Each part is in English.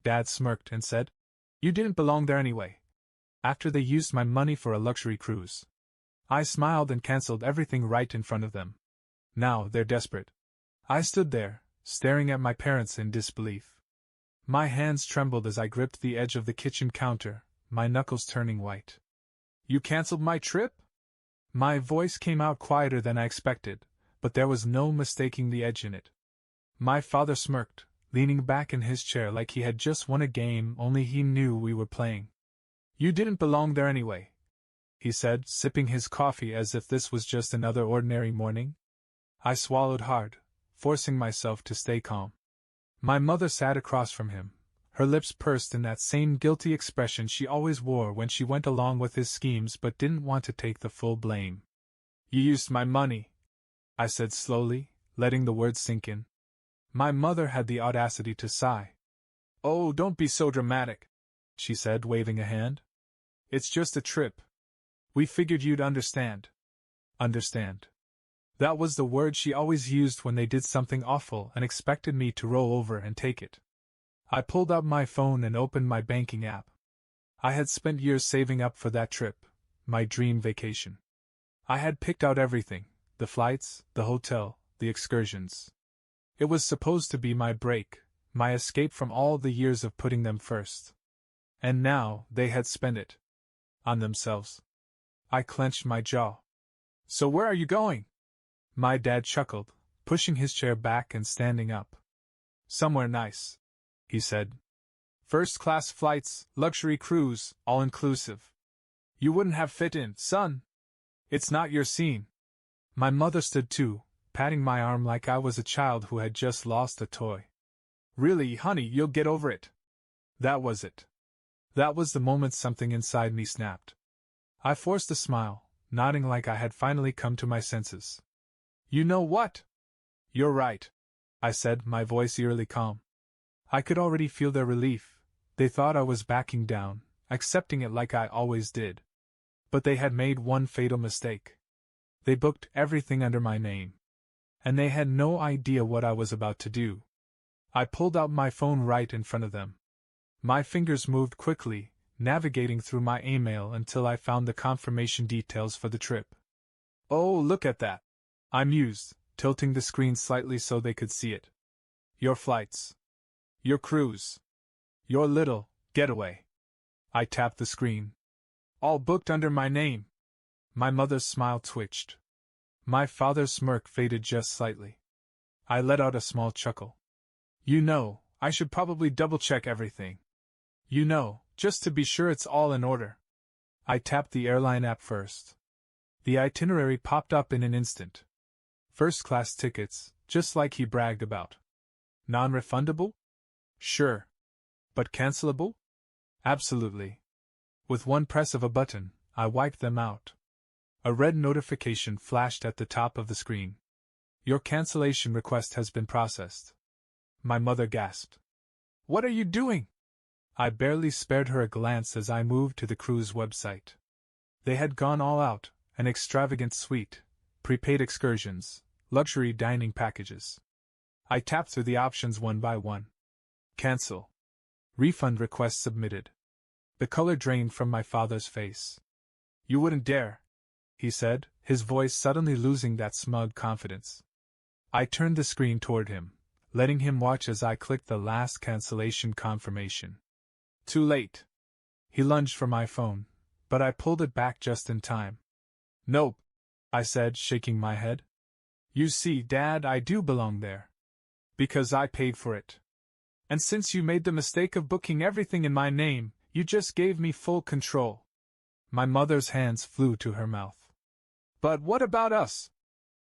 Dad smirked and said, "You didn't belong there anyway." After they used my money for a luxury cruise. I smiled and cancelled everything right in front of them. Now they're desperate. I stood there, staring at my parents in disbelief. My hands trembled as I gripped the edge of the kitchen counter, my knuckles turning white. "You cancelled my trip?" My voice came out quieter than I expected, but there was no mistaking the edge in it. My father smirked, leaning back in his chair like he had just won a game only he knew we were playing. "You didn't belong there anyway," he said, sipping his coffee as if this was just another ordinary morning. I swallowed hard, forcing myself to stay calm. My mother sat across from him, her lips pursed in that same guilty expression she always wore when she went along with his schemes but didn't want to take the full blame. "You used my money," I said slowly, letting the words sink in. My mother had the audacity to sigh. "Oh, don't be so dramatic," she said, waving a hand. "It's just a trip. We figured you'd understand." Understand. That was the word she always used when they did something awful and expected me to roll over and take it. I pulled out my phone and opened my banking app. I had spent years saving up for that trip, my dream vacation. I had picked out everything, the flights, the hotel, the excursions. It was supposed to be my break, my escape from all the years of putting them first. And now they had spent it. On themselves. I clenched my jaw. "So where are you going?" My dad chuckled, pushing his chair back and standing up. "Somewhere nice," he said. "First-class flights, luxury cruise, all-inclusive. You wouldn't have fit in, son. It's not your scene." My mother stood too, patting my arm like I was a child who had just lost a toy. "Really, honey, you'll get over it." That was it. That was the moment something inside me snapped. I forced a smile, nodding like I had finally come to my senses. "You know what? You're right," I said, my voice eerily calm. I could already feel their relief. They thought I was backing down, accepting it like I always did. But they had made one fatal mistake. They booked everything under my name. And they had no idea what I was about to do. I pulled out my phone right in front of them. My fingers moved quickly, navigating through my email until I found the confirmation details for the trip. "Oh, look at that," I mused, tilting the screen slightly so they could see it. "Your flights. Your cruise. Your little getaway." I tapped the screen. "All booked under my name." My mother's smile twitched. My father's smirk faded just slightly. I let out a small chuckle. "You know, I should probably double-check everything. You know, just to be sure it's all in order." I tapped the airline app first. The itinerary popped up in an instant. First-class tickets, just like he bragged about. Non-refundable? Sure. But cancelable? Absolutely. With one press of a button, I wiped them out. A red notification flashed at the top of the screen. "Your cancellation request has been processed." My mother gasped. "What are you doing?" I barely spared her a glance as I moved to the cruise website. They had gone all out, an extravagant suite, prepaid excursions, luxury dining packages. I tapped through the options one by one. Cancel. Refund request submitted. The color drained from my father's face. "You wouldn't dare," he said, his voice suddenly losing that smug confidence. I turned the screen toward him, letting him watch as I clicked the last cancellation confirmation. Too late. He lunged for my phone, but I pulled it back just in time. "Nope," I said, shaking my head. "You see, Dad, I do belong there. Because I paid for it. And since you made the mistake of booking everything in my name, you just gave me full control." My mother's hands flew to her mouth. "But what about us?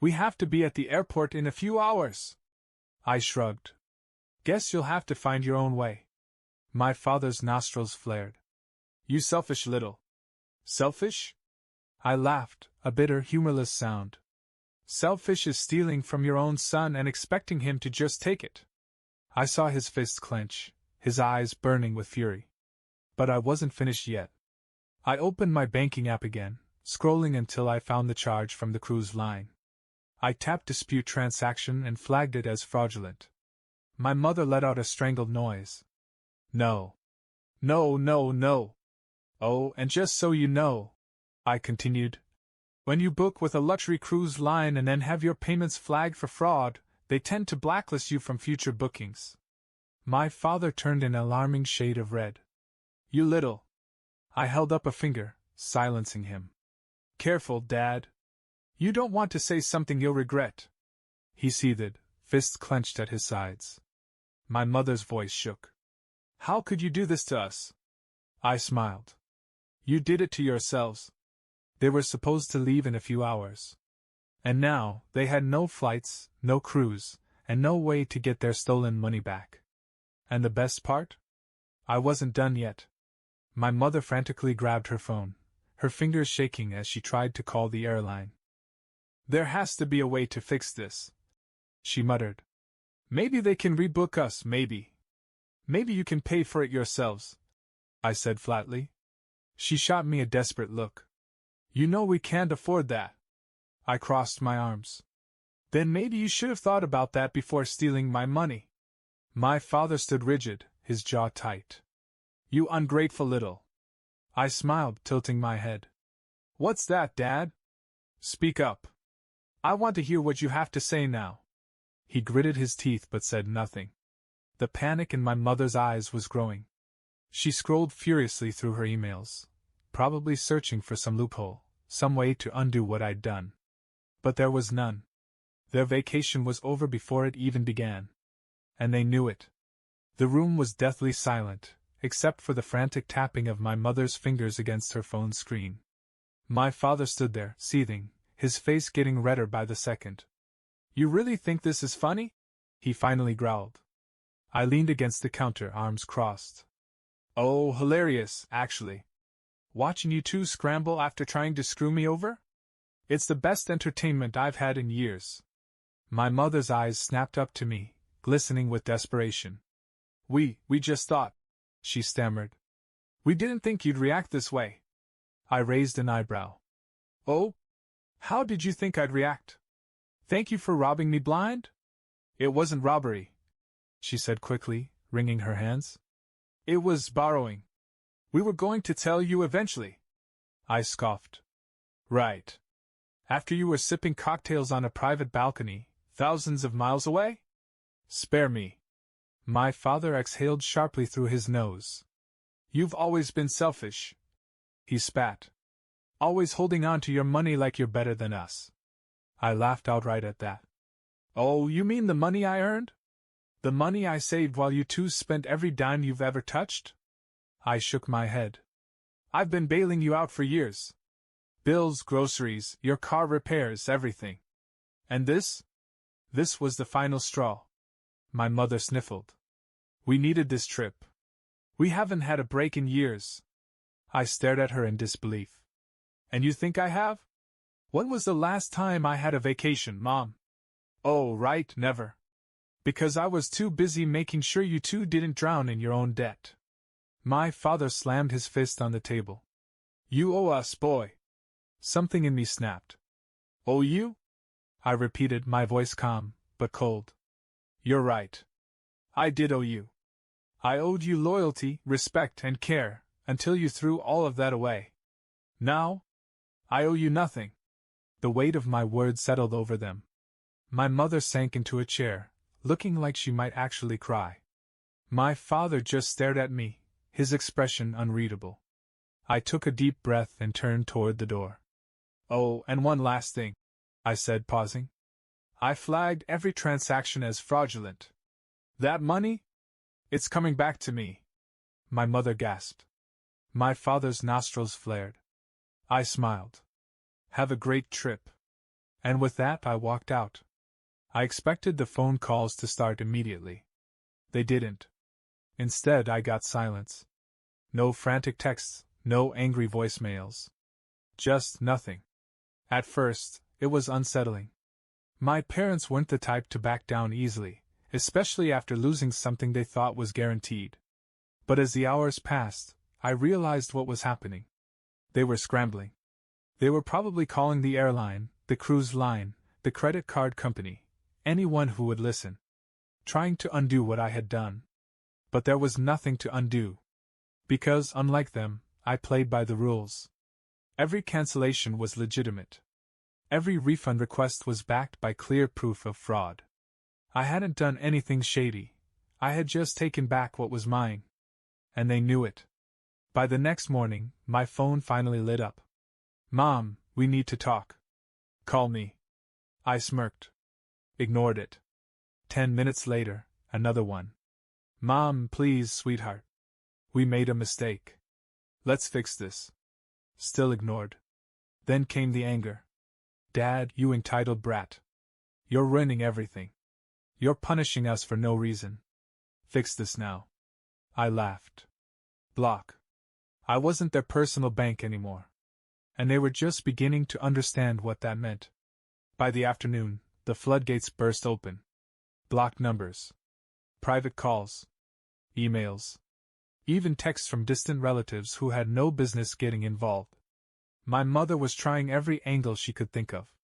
We have to be at the airport in a few hours." I shrugged. "Guess you'll have to find your own way." My father's nostrils flared. "You selfish little..." "Selfish?" I laughed, a bitter, humorless sound. "Selfish is stealing from your own son and expecting him to just take it." I saw his fists clench, his eyes burning with fury. But I wasn't finished yet. I opened my banking app again, scrolling until I found the charge from the cruise line. I tapped Dispute Transaction and flagged it as fraudulent. My mother let out a strangled noise. No. No, no, no. Oh, and just so you know, I continued, when you book with a luxury cruise line and then have your payments flagged for fraud, they tend to blacklist you from future bookings. My father turned an alarming shade of red. You little. I held up a finger, silencing him. Careful, Dad. You don't want to say something you'll regret. He seethed, fists clenched at his sides. My mother's voice shook. How could you do this to us? I smiled. You did it to yourselves. They were supposed to leave in a few hours. And now, they had no flights, no cruise, and no way to get their stolen money back. And the best part? I wasn't done yet. My mother frantically grabbed her phone, her fingers shaking as she tried to call the airline. There has to be a way to fix this, she muttered. Maybe they can rebook us, maybe. Maybe you can pay for it yourselves, I said flatly. She shot me a desperate look. You know we can't afford that. I crossed my arms. Then maybe you should have thought about that before stealing my money. My father stood rigid, his jaw tight. You ungrateful little. I smiled, tilting my head. What's that, Dad? Speak up. I want to hear what you have to say now. He gritted his teeth but said nothing. The panic in my mother's eyes was growing. She scrolled furiously through her emails, probably searching for some loophole, some way to undo what I'd done. But there was none. Their vacation was over before it even began. And they knew it. The room was deathly silent, except for the frantic tapping of my mother's fingers against her phone screen. My father stood there, seething, his face getting redder by the second. You really think this is funny? He finally growled. I leaned against the counter, arms crossed. Oh, hilarious, actually. Watching you two scramble after trying to screw me over? It's the best entertainment I've had in years. My mother's eyes snapped up to me, glistening with desperation. We just thought, she stammered. We didn't think you'd react this way. I raised an eyebrow. Oh? How did you think I'd react? Thank you for robbing me blind? It wasn't robbery, she said quickly, wringing her hands. It was borrowing. We were going to tell you eventually. I scoffed. Right. After you were sipping cocktails on a private balcony, thousands of miles away? Spare me. My father exhaled sharply through his nose. You've always been selfish. He spat. Always holding on to your money like you're better than us. I laughed outright at that. Oh, you mean the money I earned? The money I saved while you two spent every dime you've ever touched? I shook my head. I've been bailing you out for years. Bills, groceries, your car repairs, everything. And this? This was the final straw. My mother sniffled. We needed this trip. We haven't had a break in years. I stared at her in disbelief. And you think I have? When was the last time I had a vacation, Mom? Oh, right, never. Because I was too busy making sure you two didn't drown in your own debt. My father slammed his fist on the table. You owe us, boy. Something in me snapped. Owe you? I repeated, my voice calm, but cold. You're right. I did owe you. I owed you loyalty, respect, and care, until you threw all of that away. Now? I owe you nothing. The weight of my words settled over them. My mother sank into a chair, looking like she might actually cry. My father just stared at me, his expression unreadable. I took a deep breath and turned toward the door. Oh, and one last thing, I said, pausing. I flagged every transaction as fraudulent. That money? It's coming back to me. My mother gasped. My father's nostrils flared. I smiled. Have a great trip. And with that I walked out. I expected the phone calls to start immediately. They didn't. Instead, I got silence. No frantic texts, no angry voicemails. Just nothing. At first, it was unsettling. My parents weren't the type to back down easily, especially after losing something they thought was guaranteed. But as the hours passed, I realized what was happening. They were scrambling. They were probably calling the airline, the cruise line, the credit card company, anyone who would listen. Trying to undo what I had done. But there was nothing to undo. Because, unlike them, I played by the rules. Every cancellation was legitimate. Every refund request was backed by clear proof of fraud. I hadn't done anything shady. I had just taken back what was mine. And they knew it. By the next morning, my phone finally lit up. "Mom, we need to talk." "Call me." I smirked. Ignored it. 10 minutes later, another one. "Mom, please, sweetheart. We made a mistake. Let's fix this." Still ignored. Then came the anger. "Dad, you entitled brat. You're ruining everything. You're punishing us for no reason. Fix this now." I laughed. Block. I wasn't their personal bank anymore. And they were just beginning to understand what that meant. By the afternoon, the floodgates burst open. Blocked numbers. Private calls. Emails. Even texts from distant relatives who had no business getting involved. My mother was trying every angle she could think of.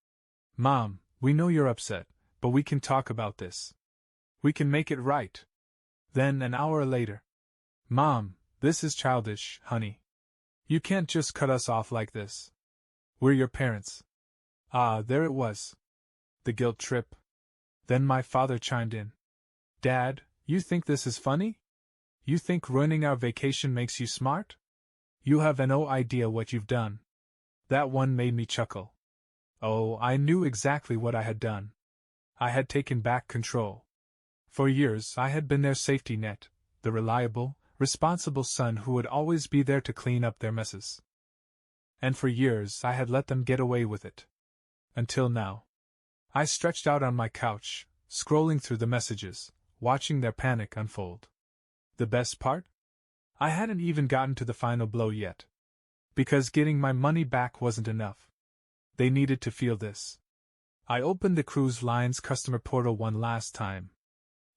"Mom, we know you're upset, but we can talk about this. We can make it right." Then, an hour later. "Mom, this is childish, honey. You can't just cut us off like this. We're your parents." Ah, there it was. The guilt trip. Then my father chimed in. "Dad, you think this is funny? You think ruining our vacation makes you smart? You have no idea what you've done." That one made me chuckle. Oh, I knew exactly what I had done. I had taken back control. For years I had been their safety net, the reliable, responsible son who would always be there to clean up their messes. And for years I had let them get away with it. Until now. I stretched out on my couch, scrolling through the messages, watching their panic unfold. The best part? I hadn't even gotten to the final blow yet. Because getting my money back wasn't enough. They needed to feel this. I opened the cruise line's customer portal one last time.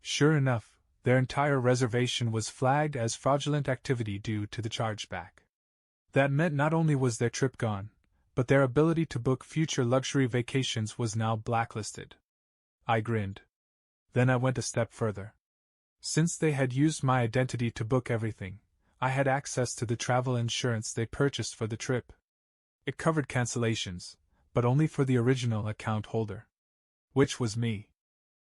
Sure enough, their entire reservation was flagged as fraudulent activity due to the chargeback. That meant not only was their trip gone, but their ability to book future luxury vacations was now blacklisted. I grinned. Then I went a step further. Since they had used my identity to book everything, I had access to the travel insurance they purchased for the trip. It covered cancellations, but only for the original account holder. Which was me.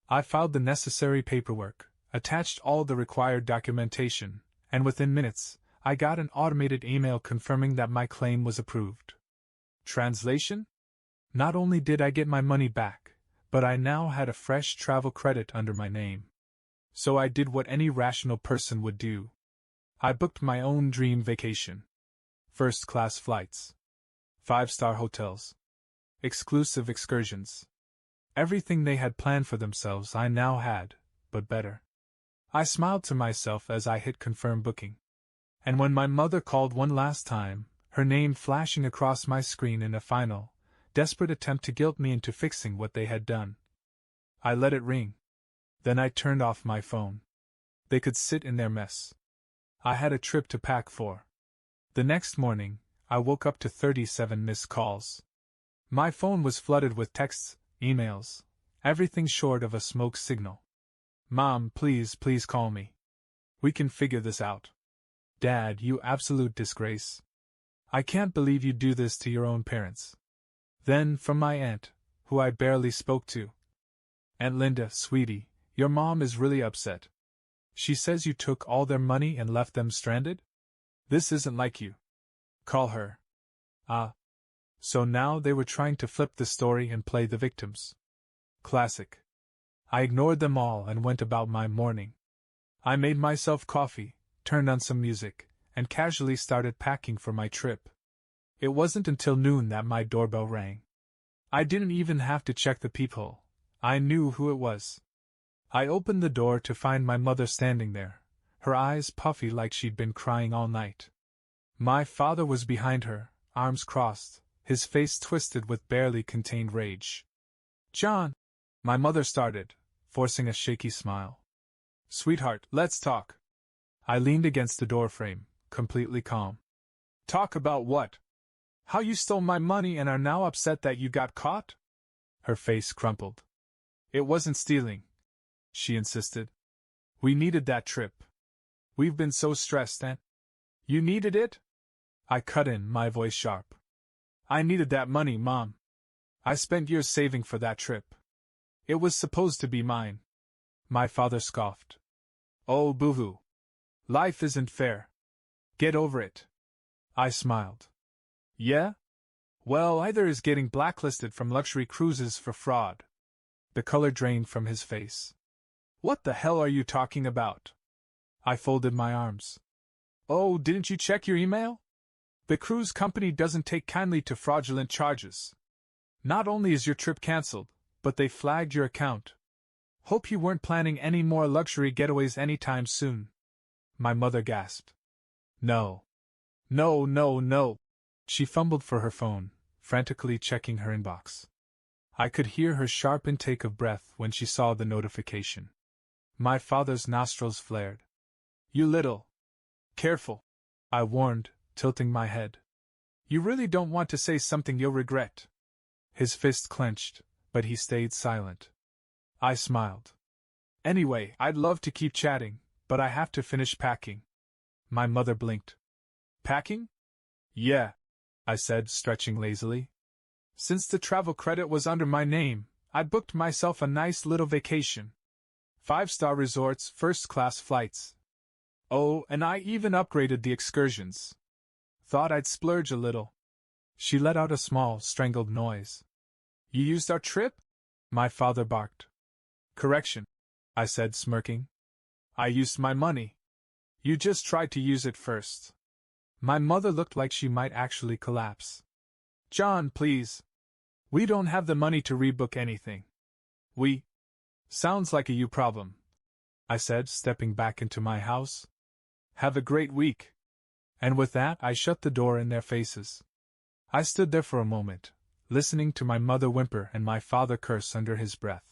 I filed the necessary paperwork, attached all the required documentation, and within minutes, I got an automated email confirming that my claim was approved. Translation? Not only did I get my money back, but I now had a fresh travel credit under my name. So I did what any rational person would do. I booked my own dream vacation. First-class flights. 5-star hotels. Exclusive excursions. Everything they had planned for themselves I now had, but better. I smiled to myself as I hit confirm booking. And when my mother called one last time, her name flashing across my screen in a final, desperate attempt to guilt me into fixing what they had done, I let it ring. Then I turned off my phone. They could sit in their mess. I had a trip to pack for. The next morning, I woke up to 37 missed calls. My phone was flooded with texts, emails, everything short of a smoke signal. "Mom, please call me. We can figure this out." "Dad, you absolute disgrace. I can't believe you do this to your own parents." Then, from my aunt, who I barely spoke to. "Aunt Linda, sweetie, your mom is really upset. She says you took all their money and left them stranded? This isn't like you. Call her." Ah. So now they were trying to flip the story and play the victims. Classic. I ignored them all and went about my morning. I made myself coffee, turned on some music, and casually started packing for my trip. It wasn't until noon that my doorbell rang. I didn't even have to check the peephole. I knew who it was. I opened the door to find my mother standing there, her eyes puffy like she'd been crying all night. My father was behind her, arms crossed, his face twisted with barely contained rage. "John!" My mother started, forcing a shaky smile. "Sweetheart, let's talk." I leaned against the doorframe, completely calm. "Talk about what? How you stole my money and are now upset that you got caught?" Her face crumpled. "It wasn't stealing," she insisted. "We needed that trip. We've been so stressed and… You needed it? I cut in, my voice sharp. I needed that money, Mom. I spent years saving for that trip. It was supposed to be mine. My father scoffed. Oh, boo-hoo. Life isn't fair. Get over it. I smiled. Yeah? Well, either is getting blacklisted from luxury cruises for fraud. The color drained from his face. What the hell are you talking about? I folded my arms. Oh, didn't you check your email? The cruise company doesn't take kindly to fraudulent charges. Not only is your trip cancelled, but they flagged your account. Hope you weren't planning any more luxury getaways anytime soon. My mother gasped. No. No, no, no. She fumbled for her phone, frantically checking her inbox. I could hear her sharp intake of breath when she saw the notification. My father's nostrils flared. You little… Careful, I warned, tilting my head. You really don't want to say something you'll regret. His fist clenched, but he stayed silent. I smiled. Anyway, I'd love to keep chatting, but I have to finish packing. My mother blinked. Packing? Yeah, I said, stretching lazily. Since the travel credit was under my name, I'd booked myself a nice little vacation. 5-star resorts, first-class flights. Oh, and I even upgraded the excursions. Thought I'd splurge a little. She let out a small, strangled noise. You used our trip? My father barked. Correction, I said, smirking. I used my money. You just tried to use it first. My mother looked like she might actually collapse. John, please. We don't have the money to rebook anything. We… Sounds like a you problem, I said, stepping back into my house. Have a great week. And with that, I shut the door in their faces. I stood there for a moment, listening to my mother whimper and my father curse under his breath.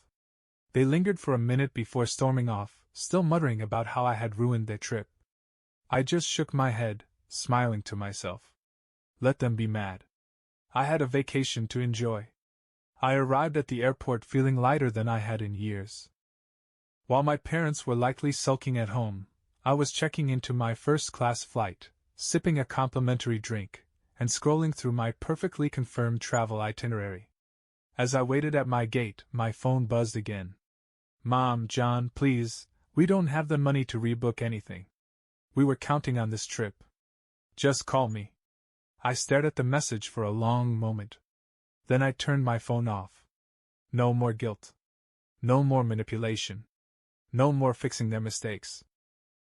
They lingered for a minute before storming off, still muttering about how I had ruined their trip. I just shook my head, smiling to myself. Let them be mad. I had a vacation to enjoy. I arrived at the airport feeling lighter than I had in years. While my parents were likely sulking at home, I was checking into my first-class flight, sipping a complimentary drink, and scrolling through my perfectly confirmed travel itinerary. As I waited at my gate, my phone buzzed again. Mom, John, please, we don't have the money to rebook anything. We were counting on this trip. Just call me. I stared at the message for a long moment. Then I turned my phone off. No more guilt. No more manipulation. No more fixing their mistakes.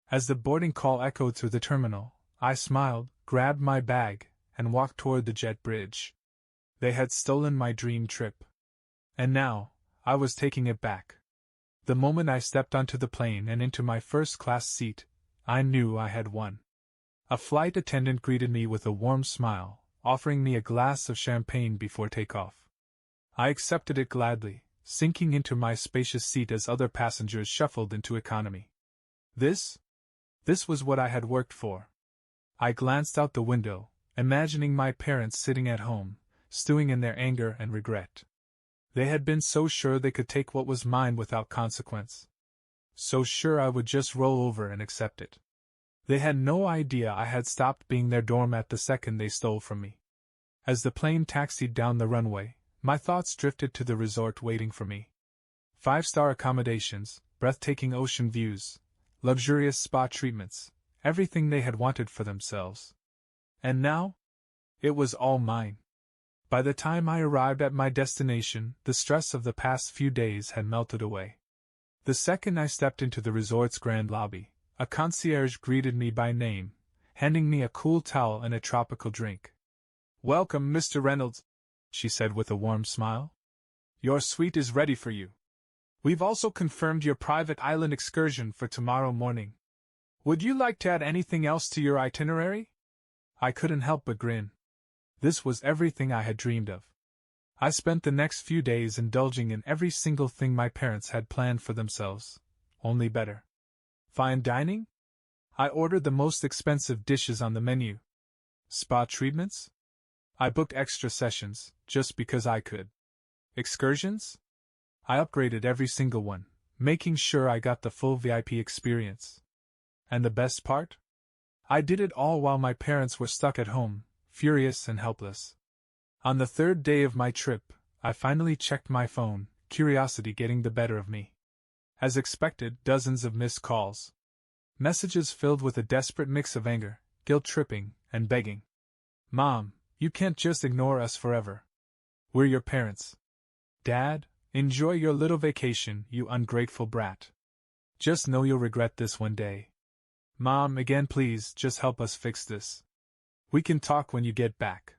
As the boarding call echoed through the terminal, I smiled, grabbed my bag, and walked toward the jet bridge. They had stolen my dream trip. And now, I was taking it back. The moment I stepped onto the plane and into my first-class seat, I knew I had won. A flight attendant greeted me with a warm smile, offering me a glass of champagne before takeoff. I accepted it gladly, sinking into my spacious seat as other passengers shuffled into economy. This was what I had worked for. I glanced out the window, imagining my parents sitting at home, stewing in their anger and regret. They had been so sure they could take what was mine without consequence. So sure I would just roll over and accept it. They had no idea I had stopped being their doormat the second they stole from me. As the plane taxied down the runway, my thoughts drifted to the resort waiting for me. 5-star accommodations, breathtaking ocean views, luxurious spa treatments, everything they had wanted for themselves. And now? It was all mine. By the time I arrived at my destination, the stress of the past few days had melted away. The second I stepped into the resort's grand lobby, a concierge greeted me by name, handing me a cool towel and a tropical drink. Welcome, Mr. Reynolds, she said with a warm smile. Your suite is ready for you. We've also confirmed your private island excursion for tomorrow morning. Would you like to add anything else to your itinerary? I couldn't help but grin. This was everything I had dreamed of. I spent the next few days indulging in every single thing my parents had planned for themselves, only better. Fine dining? I ordered the most expensive dishes on the menu. Spa treatments? I booked extra sessions, just because I could. Excursions? I upgraded every single one, making sure I got the full VIP experience. And the best part? I did it all while my parents were stuck at home, furious and helpless. On the third day of my trip, I finally checked my phone, curiosity getting the better of me. As expected, dozens of missed calls. Messages filled with a desperate mix of anger, guilt-tripping, and begging. Mom, you can't just ignore us forever. We're your parents. Dad, enjoy your little vacation, you ungrateful brat. Just know you'll regret this one day. Mom, again please, just help us fix this. We can talk when you get back.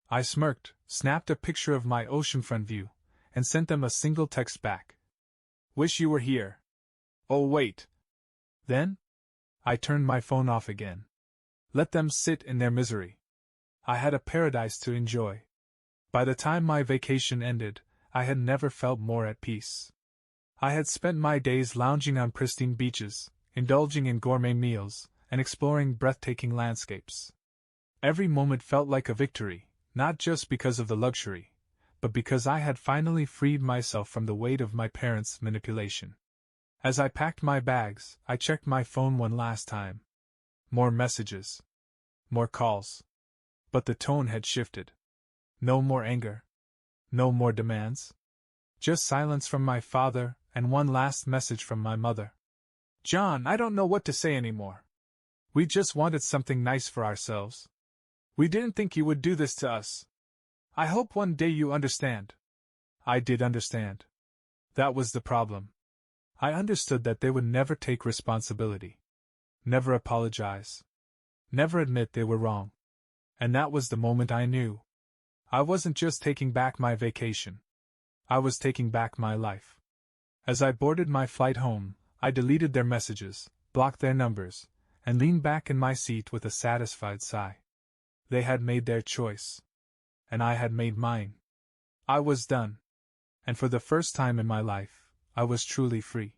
I smirked, snapped a picture of my oceanfront view, and sent them a single text back. Wish you were here. Oh wait. Then? I turned my phone off again. Let them sit in their misery. I had a paradise to enjoy. By the time my vacation ended, I had never felt more at peace. I had spent my days lounging on pristine beaches, indulging in gourmet meals, and exploring breathtaking landscapes. Every moment felt like a victory, not just because of the luxury, but because I had finally freed myself from the weight of my parents' manipulation. As I packed my bags, I checked my phone one last time. More messages. More calls. But the tone had shifted. No more anger. No more demands. Just silence from my father, and one last message from my mother. John, I don't know what to say anymore. We just wanted something nice for ourselves. We didn't think you would do this to us. I hope one day you understand. I did understand. That was the problem. I understood that they would never take responsibility. Never apologize. Never admit they were wrong. And that was the moment I knew. I wasn't just taking back my vacation. I was taking back my life. As I boarded my flight home, I deleted their messages, blocked their numbers, and leaned back in my seat with a satisfied sigh. They had made their choice. And I had made mine. I was done. And for the first time in my life, I was truly free.